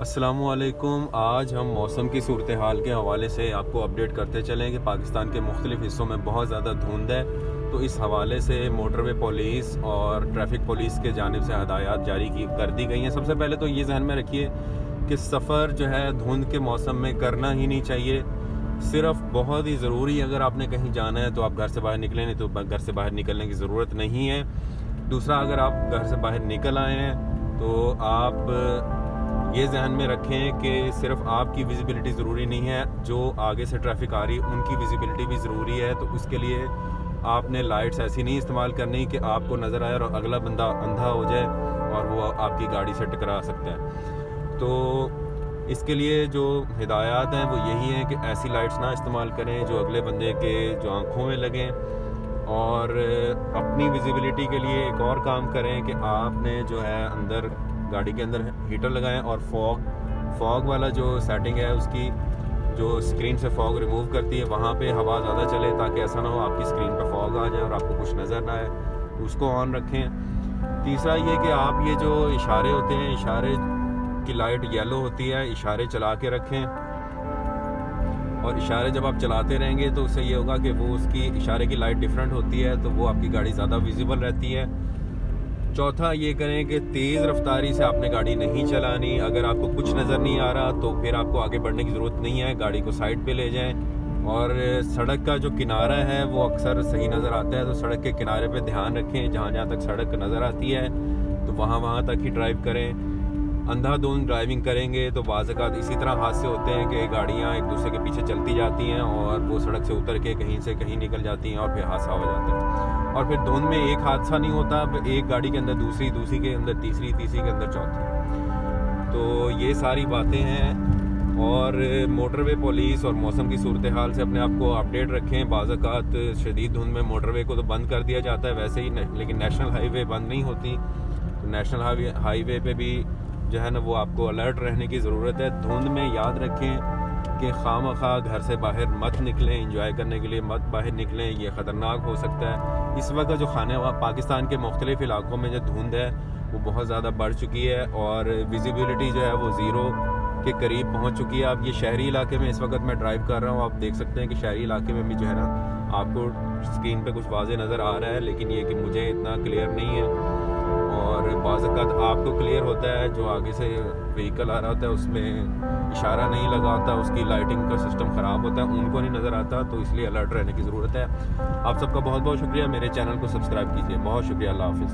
السلام علیکم۔ آج ہم موسم کی صورتحال کے حوالے سے آپ کو اپڈیٹ کرتے چلیں کہ پاکستان کے مختلف حصوں میں بہت زیادہ دھند ہے، تو اس حوالے سے موٹر وے پولیس اور ٹریفک پولیس کے جانب سے ہدایات جاری کر دی گئی ہیں۔ سب سے پہلے تو یہ ذہن میں رکھیے کہ سفر جو ہے دھند کے موسم میں کرنا ہی نہیں چاہیے، صرف بہت ہی ضروری اگر آپ نے کہیں جانا ہے تو آپ گھر سے باہر نکلیں، نہیں تو گھر سے باہر نکلنے کی ضرورت نہیں ہے۔ دوسرا، اگر آپ گھر سے باہر نکل آئے ہیں تو آپ یہ ذہن میں رکھیں کہ صرف آپ کی ویزیبلٹی ضروری نہیں ہے، جو آگے سے ٹریفک آ رہی ہے ان کی ویزیبلٹی بھی ضروری ہے۔ تو اس کے لیے آپ نے لائٹس ایسی نہیں استعمال کرنی کہ آپ کو نظر آئے اور اگلا بندہ اندھا ہو جائے اور وہ آپ کی گاڑی سے ٹکرا سکتا ہے۔ تو اس کے لیے جو ہدایات ہیں وہ یہی ہیں کہ ایسی لائٹس نہ استعمال کریں جو اگلے بندے کے جو آنکھوں میں لگیں، اور اپنی ویزیبلٹی کے لیے ایک اور کام کریں کہ آپ نے جو ہے اندر گاڑی کے اندر ہیٹر لگائیں، اور فوگ والا جو سیٹنگ ہے اس کی جو اسکرین سے فوگ ریموو کرتی ہے وہاں پہ ہوا زیادہ چلے، تاکہ ایسا نہ ہو آپ کی اسکرین پہ فوگ آ جائے اور آپ کو کچھ نظر نہ آئے، اس کو آن رکھیں۔ تیسرا یہ کہ آپ یہ جو اشارے ہوتے ہیں، اشارے کی لائٹ یلو ہوتی ہے، اشارے چلا کے رکھیں، اور اشارے جب آپ چلاتے رہیں گے تو اس سے یہ ہوگا کہ وہ اس کی اشارے کی لائٹ ڈیفرنٹ ہوتی ہے، تو وہ آپ کی گاڑی زیادہ ویزیبل رہتی ہے۔ چوتھا یہ کریں کہ تیز رفتاری سے آپ نے گاڑی نہیں چلانی، اگر آپ کو کچھ نظر نہیں آ رہا تو پھر آپ کو آگے بڑھنے کی ضرورت نہیں ہے، گاڑی کو سائڈ پہ لے جائیں، اور سڑک کا جو کنارہ ہے وہ اکثر صحیح نظر آتا ہے، تو سڑک کے کنارے پہ دھیان رکھیں، جہاں تک سڑک نظر آتی ہے تو وہاں تک ہی ڈرائیو کریں۔ اندھا دھند ڈرائیونگ کریں گے تو بعض اوقات اسی طرح حادثے ہوتے ہیں کہ گاڑیاں ایک دوسرے کے پیچھے چلتی جاتی ہیں اور وہ سڑک سے اتر کے کہیں سے کہیں نکل جاتی ہیں اور پھر حادثہ ہو جاتا ہے، اور پھر دھند میں ایک حادثہ نہیں ہوتا، ایک گاڑی کے اندر دوسری کے اندر تیسری کے اندر چوتھی۔ تو یہ ساری باتیں ہیں، اور موٹر وے پولیس اور موسم کی صورتحال سے اپنے آپ کو اپڈیٹ رکھیں۔ بعض اوقات شدید دھند میں موٹر وے کو تو بند کر دیا جاتا ہے ویسے ہی، لیکن نیشنل ہائی وے بند نہیں ہوتی، تو نیشنل ہائی وے پہ بھی جو ہے نا وہ آپ کو الرٹ رہنے کی ضرورت ہے۔ دھند میں یاد رکھیں کہ خواہ گھر سے باہر مت نکلیں، انجوائے کرنے کے لیے مت باہر نکلیں، یہ خطرناک ہو سکتا ہے۔ اس وقت جو پاکستان کے مختلف علاقوں میں جو دھند ہے وہ بہت زیادہ بڑھ چکی ہے، اور ویزیبلٹی جو ہے وہ زیرو کے قریب پہنچ چکی ہے۔ اب یہ شہری علاقے میں اس وقت میں ڈرائیو کر رہا ہوں، آپ دیکھ سکتے ہیں کہ شہری علاقے میں بھی جو ہے نا آپ کو اسکرین پہ کچھ واضح نظر آ رہا ہے، لیکن یہ کہ مجھے اتنا کلیئر نہیں ہے، اور بعض اوقات آپ کو کلیئر ہوتا ہے، جو آگے سے وہیکل آ رہا ہوتا ہے اس میں اشارہ نہیں لگا ہوتا، اس کی لائٹنگ کا سسٹم خراب ہوتا ہے، ان کو نہیں نظر آتا، تو اس لیے الرٹ رہنے کی ضرورت ہے۔ آپ سب کا بہت بہت شکریہ، میرے چینل کو سبسکرائب کیجیے، بہت شکریہ، اللہ حافظ۔